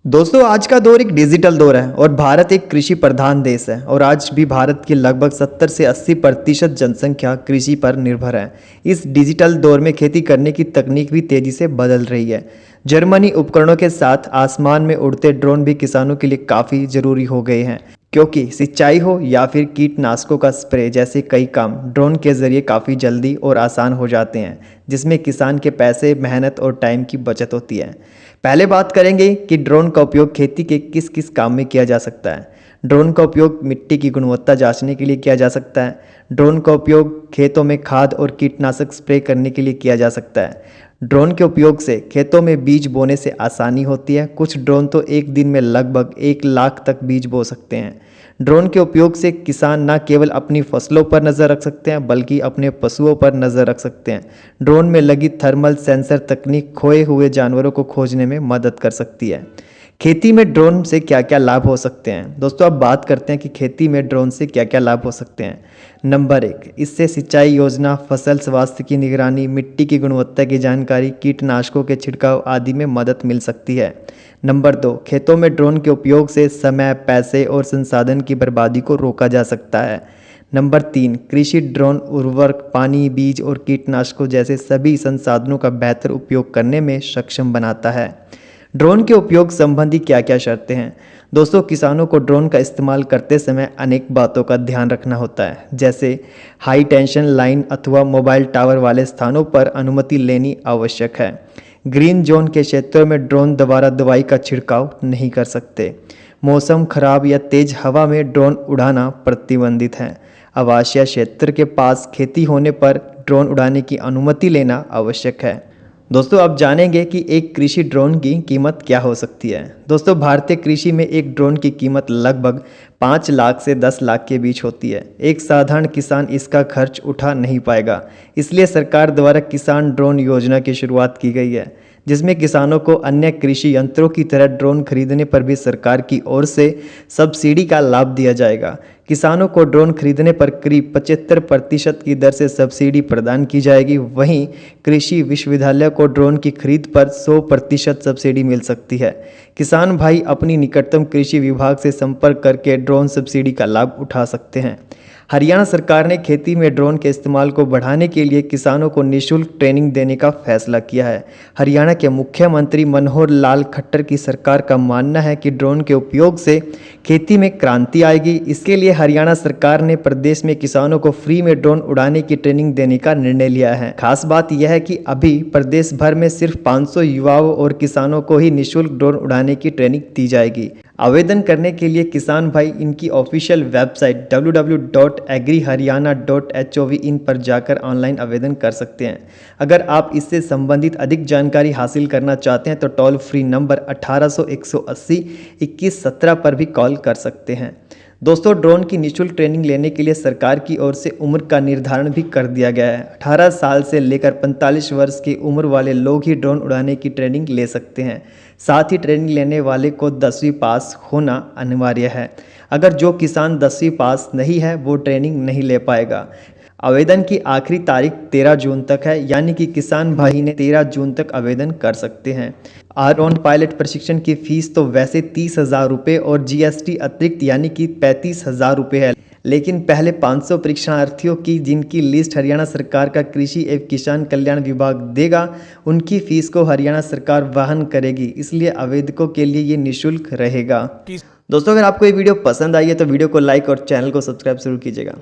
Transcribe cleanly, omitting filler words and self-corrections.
दोस्तों आज का दौर एक डिजिटल दौर है और भारत एक कृषि प्रधान देश है और आज भी भारत की लगभग 70 से 80% जनसंख्या कृषि पर निर्भर है। इस डिजिटल दौर में खेती करने की तकनीक भी तेजी से बदल रही है। जर्मनी उपकरणों के साथ आसमान में उड़ते ड्रोन भी किसानों के लिए काफ़ी ज़रूरी हो गए हैं, क्योंकि सिंचाई हो या फिर कीटनाशकों का स्प्रे जैसे कई काम ड्रोन के ज़रिए काफ़ी जल्दी और आसान हो जाते हैं, जिसमें किसान के पैसे, मेहनत और टाइम की बचत होती है। पहले बात करेंगे कि ड्रोन का उपयोग खेती के किस किस काम में किया जा सकता है। ड्रोन का उपयोग मिट्टी की गुणवत्ता जांचने के लिए किया जा सकता है। ड्रोन का उपयोग खेतों में खाद और कीटनाशक स्प्रे करने के लिए किया जा सकता है। ड्रोन के उपयोग से खेतों में बीज बोने से आसानी होती है। कुछ ड्रोन तो एक दिन में लगभग 1 लाख तक बीज बो सकते हैं। ड्रोन के उपयोग से किसान न केवल अपनी फसलों पर नज़र रख सकते हैं बल्कि अपने पशुओं पर नज़र रख सकते हैं। ड्रोन में लगी थर्मल सेंसर तकनीक खोए हुए जानवरों को खोजने में मदद कर सकती है। खेती में ड्रोन से क्या क्या लाभ हो सकते हैं। दोस्तों अब बात करते हैं कि खेती में ड्रोन से क्या क्या लाभ हो सकते हैं। नंबर 1, इससे सिंचाई योजना, फसल स्वास्थ्य की निगरानी, मिट्टी की गुणवत्ता की जानकारी, कीटनाशकों के छिड़काव आदि में मदद मिल सकती है। नंबर 2, खेतों में ड्रोन के उपयोग से समय, पैसे और संसाधन की बर्बादी को रोका जा सकता है। नंबर 3, कृषि ड्रोन उर्वरक, पानी, बीज और कीटनाशकों जैसे सभी संसाधनों का बेहतर उपयोग करने में सक्षम बनाता है। ड्रोन के उपयोग संबंधी क्या क्या शर्तें हैं। दोस्तों किसानों को ड्रोन का इस्तेमाल करते समय अनेक बातों का ध्यान रखना होता है, जैसे हाई टेंशन लाइन अथवा मोबाइल टावर वाले स्थानों पर अनुमति लेनी आवश्यक है। ग्रीन जोन के क्षेत्रों में ड्रोन द्वारा दवाई का छिड़काव नहीं कर सकते। मौसम खराब या तेज हवा में ड्रोन उड़ाना प्रतिबंधित है। आवासीय क्षेत्र के पास खेती होने पर ड्रोन उड़ाने की अनुमति लेना आवश्यक है। दोस्तों अब जानेंगे कि एक कृषि ड्रोन की कीमत क्या हो सकती है। दोस्तों भारतीय कृषि में एक ड्रोन की कीमत लगभग 5 लाख से 10 लाख के बीच होती है। एक साधारण किसान इसका खर्च उठा नहीं पाएगा, इसलिए सरकार द्वारा किसान ड्रोन योजना की शुरुआत की गई है, जिसमें किसानों को अन्य कृषि यंत्रों की तरह ड्रोन खरीदने पर भी सरकार की ओर से सब्सिडी का लाभ दिया जाएगा। किसानों को ड्रोन खरीदने पर करीब 75% की दर से सब्सिडी प्रदान की जाएगी। वहीं कृषि विश्वविद्यालय को ड्रोन की खरीद पर 100% सब्सिडी मिल सकती है। किसान भाई अपनी निकटतम कृषि विभाग से संपर्क करके ड्रोन सब्सिडी का लाभ उठा सकते हैं। हरियाणा सरकार ने खेती में ड्रोन के इस्तेमाल को बढ़ाने के लिए किसानों को निःशुल्क ट्रेनिंग देने का फैसला किया है। हरियाणा के मुख्यमंत्री मनोहर लाल खट्टर की सरकार का मानना है कि ड्रोन के उपयोग से खेती में क्रांति आएगी। इसके लिए हरियाणा सरकार ने प्रदेश में किसानों को फ्री में ड्रोन उड़ाने की ट्रेनिंग देने का निर्णय लिया है। खास बात यह है कि अभी प्रदेश भर में सिर्फ 500 युवाओं और किसानों को ही निःशुल्क ड्रोन उड़ाने की ट्रेनिंग दी जाएगी। आवेदन करने के लिए किसान भाई इनकी ऑफिशियल वेबसाइट www.agriharyana.gov.in पर जाकर ऑनलाइन आवेदन कर सकते हैं। अगर आप इससे संबंधित अधिक जानकारी हासिल करना चाहते हैं तो टोल फ्री नंबर 1800 180 2117 पर भी कॉल कर सकते हैं। दोस्तों ड्रोन की निःशुल्क ट्रेनिंग लेने के लिए सरकार की ओर से उम्र का निर्धारण भी कर दिया गया है। 18 साल से लेकर 45 वर्ष की उम्र वाले लोग ही ड्रोन उड़ाने की ट्रेनिंग ले सकते हैं। साथ ही ट्रेनिंग लेने वाले को 10वीं पास होना अनिवार्य है। अगर जो किसान 10वीं पास नहीं है वो ट्रेनिंग नहीं ले पाएगा। आवेदन की आखिरी तारीख 13 जून तक है, यानी कि किसान भाई ने 13 जून तक आवेदन कर सकते हैं। ड्रोन पायलट प्रशिक्षण की फीस तो वैसे 30,000 रुपये और जीएसटी अतिरिक्त यानी कि 35,000 रुपये है, लेकिन पहले 500 परीक्षार्थियों की जिनकी लिस्ट हरियाणा सरकार का कृषि एवं किसान कल्याण विभाग देगा, उनकी फीस को हरियाणा सरकार वहन करेगी। इसलिए आवेदकों के लिए ये निःशुल्क रहेगा। दोस्तों अगर आपको ये वीडियो पसंद आई है तो वीडियो को लाइक और चैनल को सब्सक्राइब जरूर कीजिएगा।